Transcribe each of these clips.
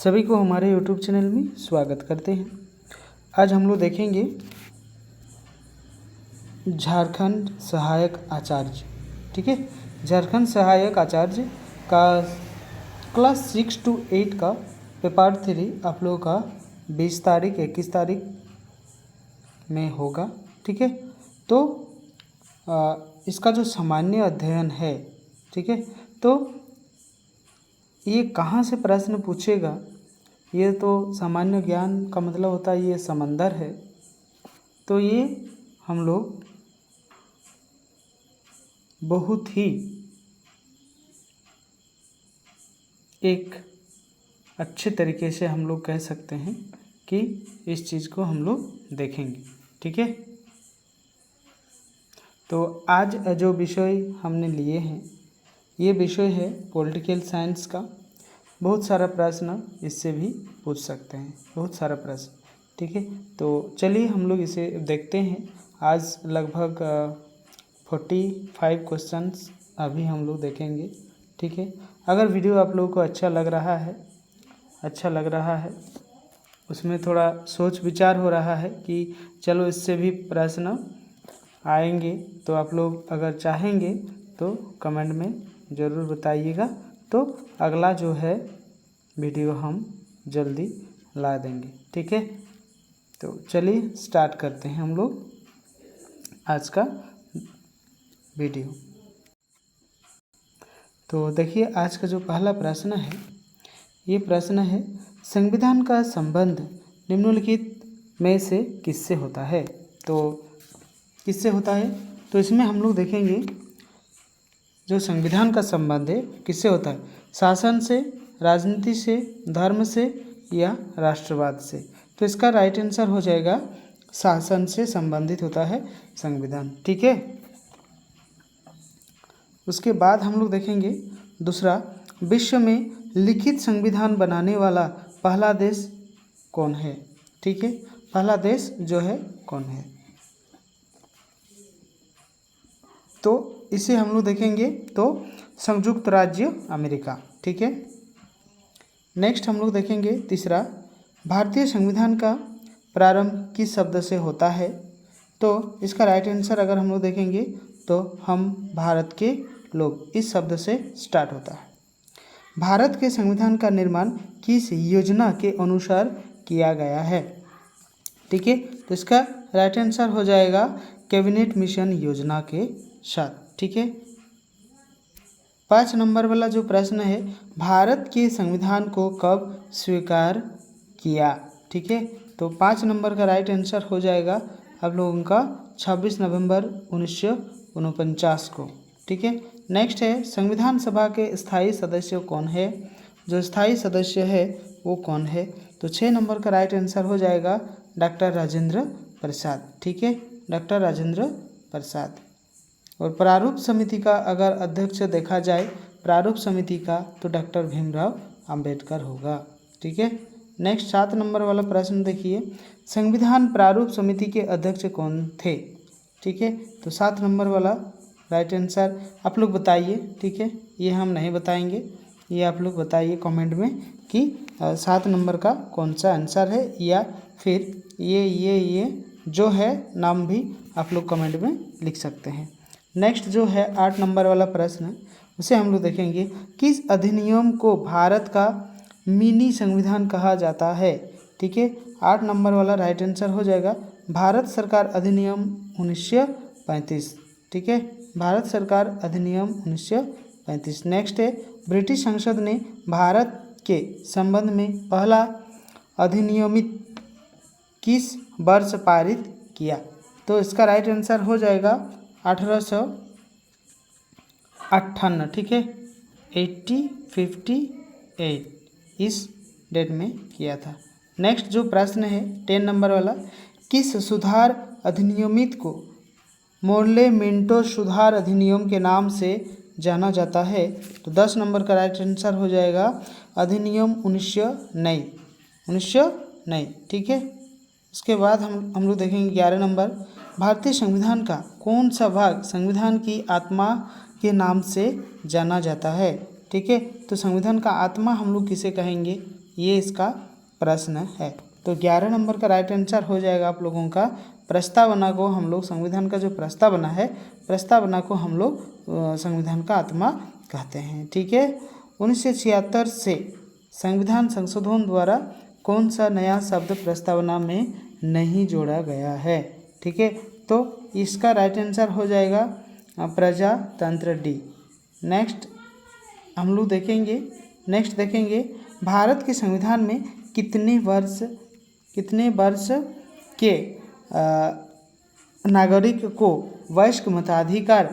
सभी को हमारे YouTube चैनल में स्वागत करते हैं। आज हम लोग देखेंगे झारखंड सहायक आचार्य। ठीक है, झारखंड सहायक आचार्य का क्लास 6 to 8 का पेपर 3 आप लोगों का 20 तारीख 21 तारीख में होगा। ठीक है, तो इसका जो सामान्य अध्ययन है, ठीक है, तो ये कहाँ से प्रश्न पूछेगा, ये तो सामान्य ज्ञान का मतलब होता है ये समंदर है। तो ये हम लोग बहुत ही एक अच्छे तरीके से हम लोग कह सकते हैं कि इस चीज़ को हम लोग देखेंगे। ठीक है, तो आज जो विषय हमने लिए हैं ये विषय है पॉलिटिकल साइंस का। बहुत सारा प्रश्न इससे भी पूछ सकते हैं, बहुत सारा प्रश्न। ठीक है, तो चलिए हम लोग इसे देखते हैं। आज लगभग 45 क्वेश्चंस अभी हम लोग देखेंगे। ठीक है, अगर वीडियो आप लोगों को अच्छा लग रहा है उसमें थोड़ा सोच विचार हो रहा है कि चलो इससे भी प्रश्न आएंगे, तो आप लोग अगर चाहेंगे तो कमेंट में ज़रूर बताइएगा। तो अगला जो है वीडियो हम जल्दी ला देंगे। ठीक है, तो चलिए स्टार्ट करते हैं हम लोग आज का वीडियो। तो देखिए आज का जो पहला प्रश्न है, ये प्रश्न है संविधान का संबंध निम्नलिखित में से किससे होता है। तो किससे होता है, तो इसमें हम लोग देखेंगे जो संविधान का संबंध है किससे होता है, शासन से, राजनीति से, धर्म से या राष्ट्रवाद से। तो इसका राइट आंसर हो जाएगा शासन से संबंधित होता है संविधान। ठीक है, उसके बाद हम लोग देखेंगे दूसरा, विश्व में लिखित संविधान बनाने वाला पहला देश कौन है। ठीक है, पहला देश जो है कौन है, तो इसे हम लोग देखेंगे तो संयुक्त राज्य अमेरिका। ठीक है, नेक्स्ट हम लोग देखेंगे तीसरा, भारतीय संविधान का प्रारंभ किस शब्द से होता है। तो इसका राइट आंसर अगर हम लोग देखेंगे तो हम भारत के लोग इस शब्द से स्टार्ट होता है। भारत के संविधान का निर्माण किस योजना के अनुसार किया गया है। ठीक है, तो इसका राइट आंसर हो जाएगा कैबिनेट मिशन योजना के साथ। ठीक है, 5 नंबर वाला जो प्रश्न है, भारत के संविधान को कब स्वीकार किया। ठीक है, तो 5 नंबर का राइट आंसर हो जाएगा आप लोगों का 26 नवंबर 1949 को। ठीक है, नेक्स्ट है संविधान सभा के स्थायी सदस्य कौन है, जो स्थायी सदस्य है वो कौन है। तो 6 नंबर का राइट आंसर हो जाएगा डॉक्टर राजेंद्र प्रसाद। ठीक है, डॉक्टर राजेंद्र प्रसाद। और प्रारूप समिति का अगर अध्यक्ष देखा जाए प्रारूप समिति का, तो डॉक्टर भीमराव अंबेडकर होगा। ठीक है, नेक्स्ट 7 नंबर वाला प्रश्न देखिए, संविधान प्रारूप समिति के अध्यक्ष कौन थे। ठीक है, तो 7 नंबर वाला राइट आंसर आप लोग बताइए। ठीक है, ये हम नहीं बताएंगे, ये आप लोग बताइए कमेंट में कि 7 नंबर का कौन सा आंसर है, या फिर ये जो है नाम भी आप लोग कमेंट में लिख सकते हैं। नेक्स्ट जो है 8 नंबर वाला प्रश्न, उसे हम लोग देखेंगे, किस अधिनियम को भारत का मिनी संविधान कहा जाता है। ठीक है, 8 नंबर वाला राइट आंसर हो जाएगा भारत सरकार अधिनियम 1935। ठीक है, भारत सरकार अधिनियम 1935। नेक्स्ट है ब्रिटिश संसद ने भारत के संबंध में पहला अधिनियमित किस वर्ष पारित किया। तो इसका राइट आंसर हो जाएगा 1858। ठीक है, 1858 इस डेट में किया था। नेक्स्ट जो प्रश्न है 10 नंबर वाला, किस सुधार अधिनियमित को मोर्ले-मिंटो सुधार अधिनियम के नाम से जाना जाता है। तो 10 नंबर का राइट आंसर हो जाएगा अधिनियम 1909। ठीक है, उसके बाद हम लोग देखेंगे 11 नंबर, भारतीय संविधान का कौन सा भाग संविधान की आत्मा के नाम से जाना जाता है। ठीक है, तो संविधान का आत्मा हम लोग किसे कहेंगे, ये इसका प्रश्न है। तो 11 नंबर का राइट आंसर हो जाएगा आप लोगों का प्रस्तावना को हम लोग संविधान का जो प्रस्तावना है, प्रस्तावना को हम लोग संविधान का आत्मा कहते हैं। ठीक है। 1976 से संविधान संशोधन द्वारा कौन सा नया शब्द प्रस्तावना में नहीं जोड़ा गया है? ठीक है, तो इसका राइट आंसर हो जाएगा प्रजातंत्र डी। नेक्स्ट हम लोग देखेंगे भारत के संविधान में कितने वर्ष के नागरिक को वयस्क मताधिकार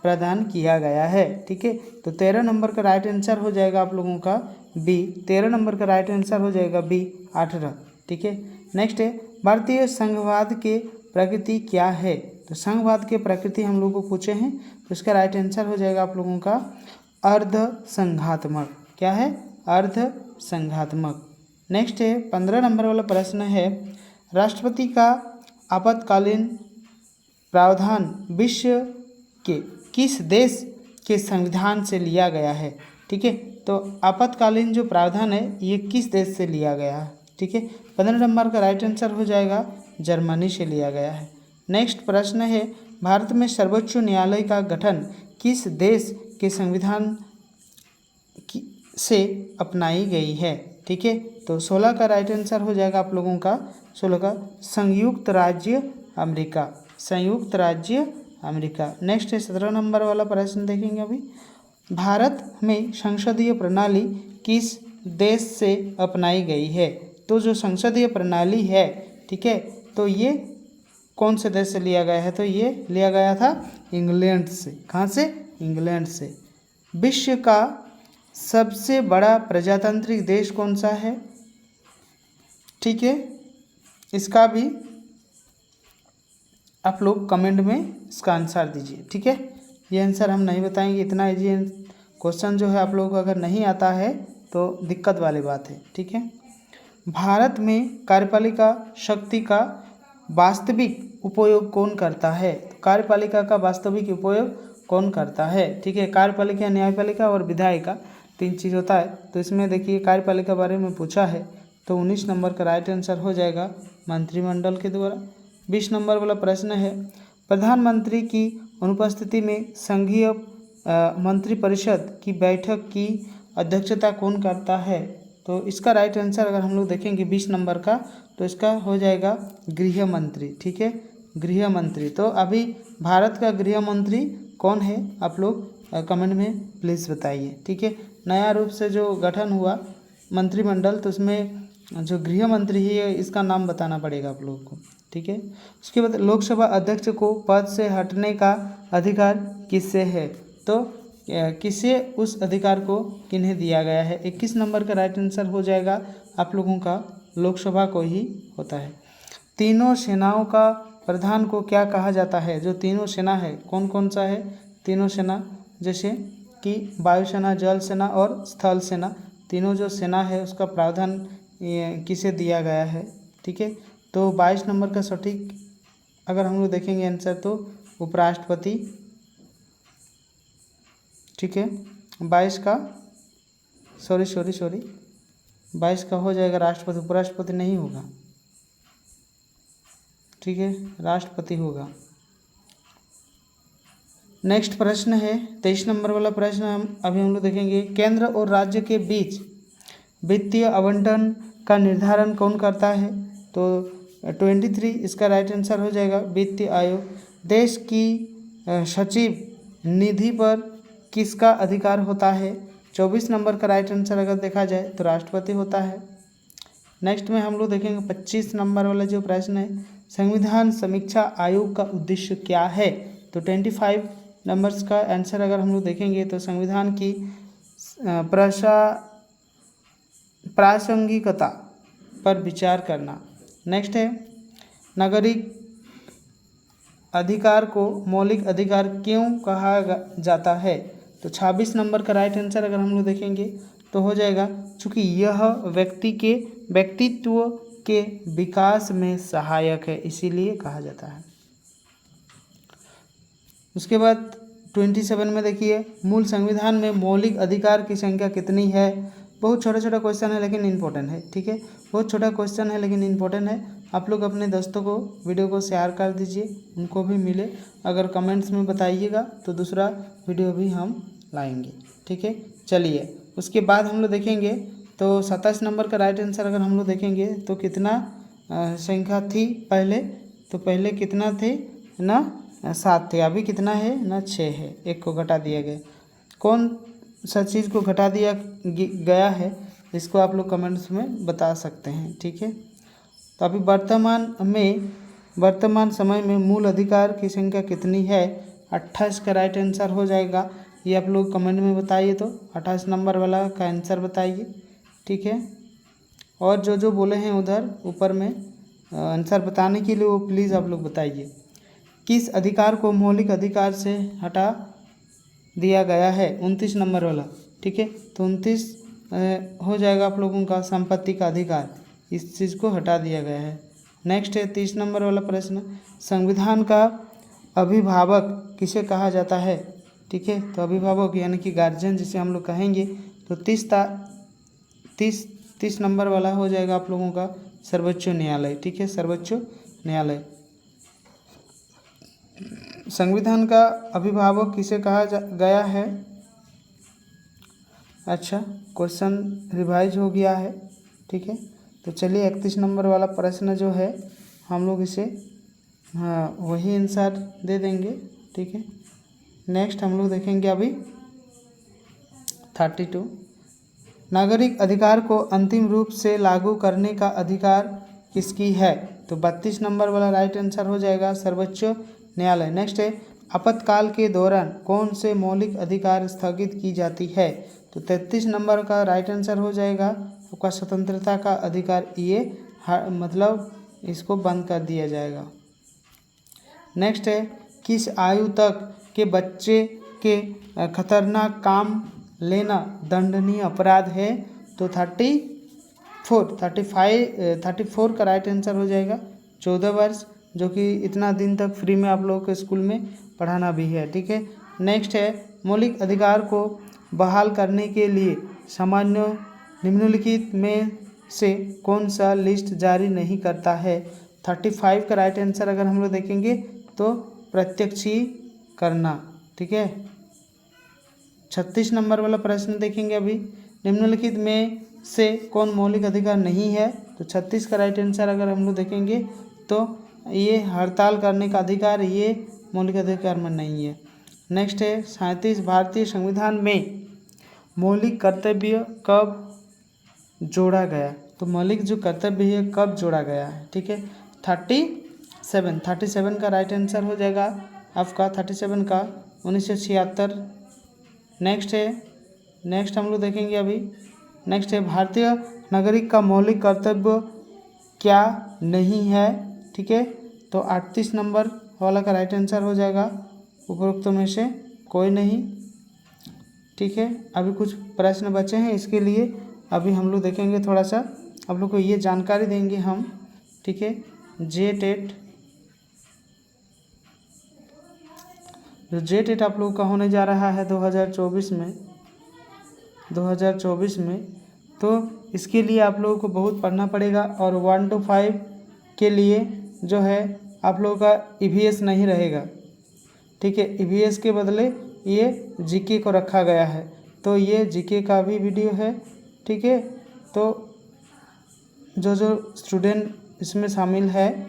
प्रदान किया गया है? ठीक है, तो 13 नंबर का राइट आंसर हो जाएगा आप लोगों का बी। 13 नंबर का राइट आंसर हो जाएगा बी 18। ठीक है। नेक्स्ट है भारतीय संघवाद के प्रकृति क्या है? तो संघवाद के प्रकृति हम लोग को पूछे हैं, तो इसका राइट आंसर हो जाएगा आप लोगों का अर्ध संघात्मक। क्या है? अर्ध संघात्मक। नेक्स्ट है 15 नंबर वाला प्रश्न है राष्ट्रपति का आपातकालीन प्रावधान विश्व के किस देश के संविधान से लिया गया है? ठीक है, तो आपातकालीन जो प्रावधान है ये किस देश से लिया गया है? ठीक है, 15 नंबर का राइट आंसर हो जाएगा जर्मनी से लिया गया है। नेक्स्ट प्रश्न है भारत में सर्वोच्च न्यायालय का गठन किस देश के संविधान से अपनाई गई है? ठीक है, तो 16 का राइट आंसर हो जाएगा आप लोगों का 16 का संयुक्त राज्य अमेरिका। संयुक्त राज्य अमेरिका। नेक्स्ट है 17 नंबर वाला प्रश्न देखेंगे अभी। भारत में संसदीय प्रणाली किस देश से अपनाई गई है? तो जो संसदीय प्रणाली है, ठीक है, तो ये कौन से देश से लिया गया है? तो ये लिया गया था इंग्लैंड से। कहाँ से? इंग्लैंड से। विश्व का सबसे बड़ा प्रजातांत्रिक देश कौन सा है? ठीक है, इसका भी आप लोग कमेंट में इसका आंसर दीजिए। ठीक है, ये आंसर हम नहीं बताएंगे, इतना इजी क्वेश्चन जो है आप लोगों को अगर नहीं आता है तो दिक्कत वाली बात है। ठीक है। भारत में कार्यपालिका शक्ति का वास्तविक उपयोग कौन करता है? कार्यपालिका का वास्तविक उपयोग कौन करता है? ठीक है, कार्यपालिका, न्यायपालिका और विधायिका 3 चीज़ होता है। तो इसमें देखिए कार्यपालिका बारे में पूछा है, तो 19 नंबर का राइट आंसर हो जाएगा मंत्रिमंडल के द्वारा। 20 नंबर वाला प्रश्न है प्रधानमंत्री की अनुपस्थिति में संघीय मंत्रिपरिषद की बैठक की अध्यक्षता कौन करता है? तो इसका राइट आंसर अगर हम लोग देखेंगे 20 नंबर का, तो इसका हो जाएगा गृह मंत्री। ठीक है, गृह मंत्री। तो अभी भारत का गृह मंत्री कौन है? आप लोग कमेंट में प्लीज़ बताइए। ठीक है, नया रूप से जो गठन हुआ मंत्रिमंडल, तो उसमें जो गृह मंत्री है इसका नाम बताना पड़ेगा आप लोगों को। ठीक है, उसके बाद लोकसभा अध्यक्ष को पद से हटने का अधिकार किससे है? तो किसे उस अधिकार को किन्हें दिया गया है? 21 नंबर का राइट आंसर हो जाएगा आप लोगों का लोकसभा को ही होता है। तीनों सेनाओं का प्रधान को क्या कहा जाता है? जो तीनों सेना है कौन कौन सा है? तीनों सेना जैसे कि वायुसेना, जल सेना और स्थल सेना, तीनों जो सेना है उसका प्रावधान किसे दिया गया है? ठीक है, तो 22 नंबर का सटीक अगर हम लोग देखेंगे आंसर तो उपराष्ट्रपति। ठीक है, 22 का सॉरी 22 का हो जाएगा राष्ट्रपति, उपराष्ट्रपति नहीं होगा। ठीक है, राष्ट्रपति होगा। नेक्स्ट प्रश्न है 23 नंबर वाला प्रश्न हम लोग देखेंगे केंद्र और राज्य के बीच वित्तीय आवंटन का निर्धारण कौन करता है? तो 23 इसका राइट आंसर हो जाएगा वित्तीय आयोग। देश की सचिव निधि पर किसका अधिकार होता है? 24 नंबर का राइट आंसर अगर देखा जाए तो राष्ट्रपति होता है। नेक्स्ट में हम लोग देखेंगे 25 नंबर वाला जो प्रश्न है संविधान समीक्षा आयोग का उद्देश्य क्या है? तो 25 नंबर्स का आंसर अगर हम लोग देखेंगे तो संविधान की प्रासंगिकता पर विचार करना। नेक्स्ट है नागरिक अधिकार को मौलिक अधिकार क्यों कहा जाता है? तो 26 नंबर का राइट आंसर अगर हम लोग देखेंगे तो हो जाएगा चूँकि यह व्यक्ति के व्यक्तित्व के विकास में सहायक है, इसीलिए कहा जाता है। उसके बाद 27 में देखिए मूल संविधान में मौलिक अधिकार की संख्या कितनी है? बहुत छोटा छोटा क्वेश्चन है लेकिन इम्पोर्टेंट है, ठीक है। बहुत छोटा क्वेश्चन है लेकिन इम्पोर्टेंट है। आप लोग अपने दोस्तों को वीडियो को शेयर कर दीजिए, उनको भी मिले। अगर कमेंट्स में बताइएगा तो दूसरा वीडियो भी हम लाएंगे, ठीक है। चलिए उसके बाद हम लोग देखेंगे तो 27 नंबर का राइट आंसर अगर हम लोग देखेंगे तो कितना संख्या थी पहले, तो पहले कितना थे ना 7 थे, अभी कितना है ना 6 है, 1 को घटा दिया गया। कौन सा चीज़ को घटा दिया गया है इसको आप लोग कमेंट्स में बता सकते हैं, ठीक है। तो अभी वर्तमान समय में मूल अधिकार की संख्या कितनी है? 28 का राइट आंसर हो जाएगा। ये आप लोग कमेंट में बताइए, तो 28 नंबर वाला का आंसर बताइए, ठीक है। और जो जो बोले हैं उधर ऊपर में आंसर बताने के लिए वो प्लीज़ आप लोग बताइए। किस अधिकार को मौलिक अधिकार से हटा दिया गया है? 29 नंबर वाला, ठीक है। तो 29 हो जाएगा आप लोगों का संपत्ति का अधिकार, इस चीज़ को हटा दिया गया है। नेक्स्ट है 30 नंबर वाला प्रश्न, संविधान का अभिभावक किसे कहा जाता है? ठीक है, तो अभिभावक यानी कि गार्जियन जिसे हम लोग कहेंगे, तो 30 नंबर वाला हो जाएगा आप लोगों का सर्वोच्च न्यायालय, ठीक है, सर्वोच्च न्यायालय। संविधान का अभिभावक किसे कहा गया है? अच्छा, क्वेश्चन रिवाइज हो गया है, ठीक है। तो चलिए 31 नंबर वाला प्रश्न जो है हम लोग इसे वही आंसर दे देंगे, ठीक है। नेक्स्ट हम लोग देखेंगे अभी 32, नागरिक अधिकार को अंतिम रूप से लागू करने का अधिकार किसकी है? तो 32 नंबर वाला राइट आंसर हो जाएगा सर्वोच्च न्यायालय। नेक्स्ट है, आपातकाल के दौरान कौन से मौलिक अधिकार स्थगित की जाती है? तो 33 नंबर का राइट आंसर हो जाएगा आपका स्वतंत्रता का अधिकार, ये मतलब इसको बंद कर दिया जाएगा। नेक्स्ट है, किस आयु तक के बच्चे के खतरनाक काम लेना दंडनीय अपराध है? तो 34 का राइट आंसर हो जाएगा 14 वर्ष, जो कि इतना दिन तक फ्री में आप लोगों के स्कूल में पढ़ाना भी है, ठीक है। नेक्स्ट है, मौलिक अधिकार को बहाल करने के लिए सामान्य निम्नलिखित में से कौन सा लिस्ट जारी नहीं करता है? 35 का राइट आंसर अगर हम लोग देखेंगे तो प्रत्यक्षीकरण, ठीक है। 36 नंबर वाला प्रश्न देखेंगे अभी, निम्नलिखित में से कौन मौलिक अधिकार नहीं है? तो 36 का राइट आंसर अगर हम लोग देखेंगे तो ये हड़ताल करने का अधिकार, ये मौलिक अधिकार में नहीं है। नेक्स्ट है 37, भारतीय संविधान में मौलिक कर्तव्य कब जोड़ा गया? तो मौलिक जो कर्तव्य है कब जोड़ा गया है, ठीक है। 37 का राइट आंसर हो जाएगा आपका 37 का 1976। नेक्स्ट हम लोग देखेंगे अभी, नेक्स्ट है, भारतीय नागरिक का मौलिक कर्तव्य क्या नहीं है? ठीक है, तो 38 नंबर वाला का राइट आंसर हो जाएगा उपरोक्त में से कोई नहीं, ठीक है। अभी कुछ प्रश्न बचे हैं, इसके लिए अभी हम लोग देखेंगे, थोड़ा सा आप लोग को ये जानकारी देंगे हम, ठीक है। जेटेट, जो जेटेट आप लोग का होने जा रहा है 2024 में, तो इसके लिए आप लोगों को बहुत पढ़ना पड़ेगा। और 1 to 5 के लिए जो है आप लोगों का EVS नहीं रहेगा, ठीक है। EVS के बदले ये जीके को रखा गया है, तो ये जीके का भी वीडियो है, ठीक है। तो जो स्टूडेंट इसमें शामिल है,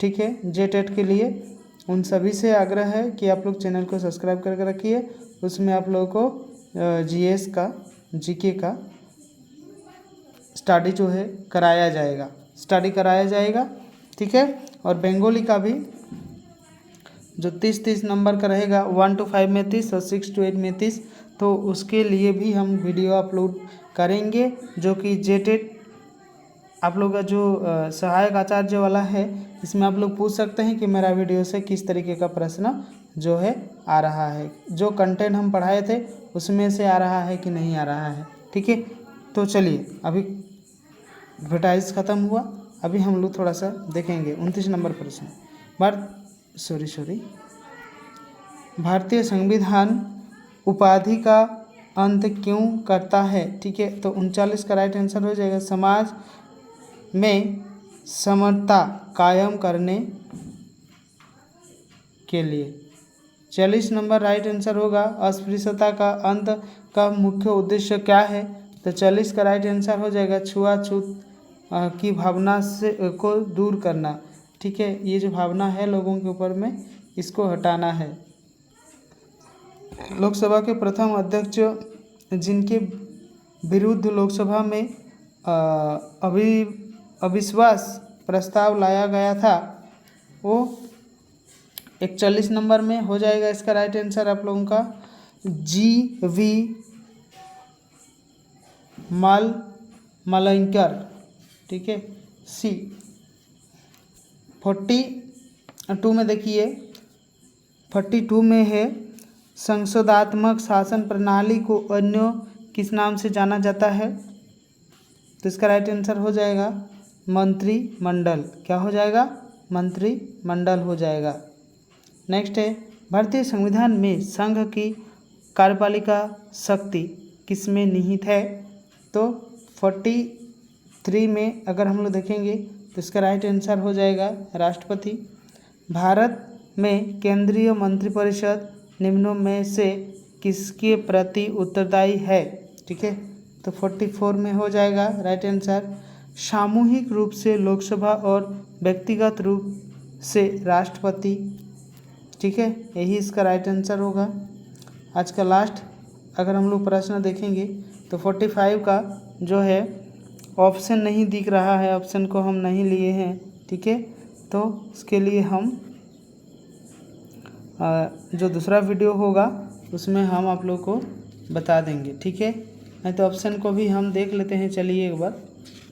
ठीक है, जेटेट के लिए, उन सभी से आग्रह है कि आप लोग चैनल को सब्सक्राइब करके रखिए। उसमें आप लोगों को GS का, जीके का स्टडी जो है कराया जाएगा, ठीक है। और बंगाली का भी जो 30 नंबर का रहेगा, 1 to 5 में 30 और 6 to 8 में 30, तो उसके लिए भी हम वीडियो अपलोड करेंगे, जो कि जेटेट आप लोग का जो सहायक आचार्य वाला है, इसमें आप लोग पूछ सकते हैं कि मेरा वीडियो से किस तरीके का प्रश्न जो है आ रहा है, जो कंटेंट हम पढ़ाए थे उसमें से आ रहा है कि नहीं आ रहा है, ठीक है। तो चलिए, अभी एडवर्टाइज ख़त्म हुआ, अभी हम लोग थोड़ा सा देखेंगे 29 नंबर प्रश्न। भारतीय संविधान उपाधि का अंत क्यों करता है? ठीक है, तो 39 का राइट आंसर हो जाएगा समाज में समता कायम करने के लिए। 40 नंबर राइट आंसर होगा अस्पृश्यता का अंत का मुख्य उद्देश्य क्या है? तो 40 का राइट आंसर हो जाएगा छुआछूत की भावना से को दूर करना। ठीक है, ये जो भावना है लोगों के ऊपर में, इसको हटाना है। लोकसभा के प्रथम अध्यक्ष जिनके विरुद्ध लोकसभा में अविश्वास प्रस्ताव लाया गया था, वो 41 नंबर में हो जाएगा इसका राइट आंसर आप लोगों का GV मालवणकर। ठीक है, C। 42 में देखिए, 42 में है संसदात्मक शासन प्रणाली को अन्य किस नाम से जाना जाता है? तो इसका राइट आंसर हो जाएगा मंत्रिमंडल। क्या हो जाएगा? मंत्रिमंडल हो जाएगा। नेक्स्ट है भारतीय संविधान में संघ की कार्यपालिका शक्ति किसमें निहित है? तो 43 में अगर हम लोग देखेंगे तो इसका राइट आंसर हो जाएगा राष्ट्रपति। भारत में केंद्रीय मंत्रिपरिषद निम्नों में से किसके प्रति उत्तरदायी है? ठीक है, तो 44 में हो जाएगा राइट आंसर सामूहिक रूप से लोकसभा और व्यक्तिगत रूप से राष्ट्रपति। ठीक है, यही इसका राइट आंसर होगा। आज का लास्ट अगर हम लोग प्रश्न देखेंगे तो 45 का जो है ऑप्शन नहीं दिख रहा है, ऑप्शन को हम नहीं लिए हैं। ठीक है, तो उसके लिए हम जो दूसरा वीडियो होगा उसमें हम आप लोग को बता देंगे। ठीक है, नहीं तो ऑप्शन को भी हम देख लेते हैं, चलिए एक बार।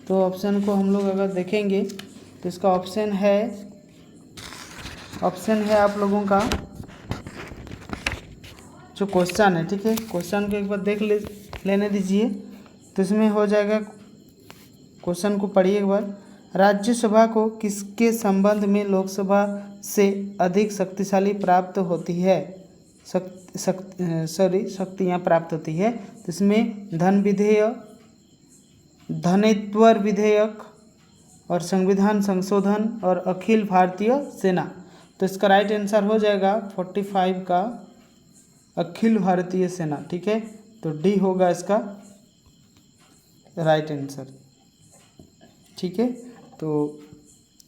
तो ऑप्शन को हम लोग अगर देखेंगे तो इसका ऑप्शन है आप लोगों का जो क्वेश्चन है। ठीक है, क्वेश्चन को एक बार देख लेने दीजिए। तो इसमें हो जाएगा, क्वेश्चन को पढ़िए एक बार। राज्यसभा को किसके संबंध में लोकसभा से अधिक शक्तिशाली प्राप्त होती है? शक्तियाँ प्राप्त होती है। तो इसमें धनेत्व विधेयक और संविधान संशोधन और अखिल भारतीय सेना। तो इसका राइट आंसर हो जाएगा 45 का अखिल भारतीय सेना। ठीक है, तो डी होगा इसका राइट आंसर। ठीक है, तो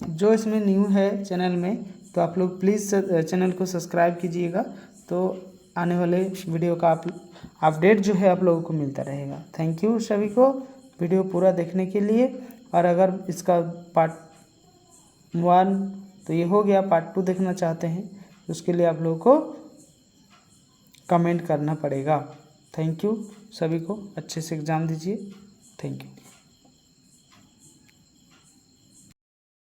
जो इसमें न्यू है चैनल में, तो आप लोग प्लीज़ चैनल को सब्सक्राइब कीजिएगा, तो आने वाले वीडियो का अपडेट जो है आप लोगों को मिलता रहेगा। थैंक यू सभी को वीडियो पूरा देखने के लिए। और अगर इसका पार्ट 1 तो ये हो गया, पार्ट 2 देखना चाहते हैं उसके लिए आप लोगों को कमेंट करना पड़ेगा। थैंक यू सभी को, अच्छे से एग्ज़ाम दीजिए। Thank you.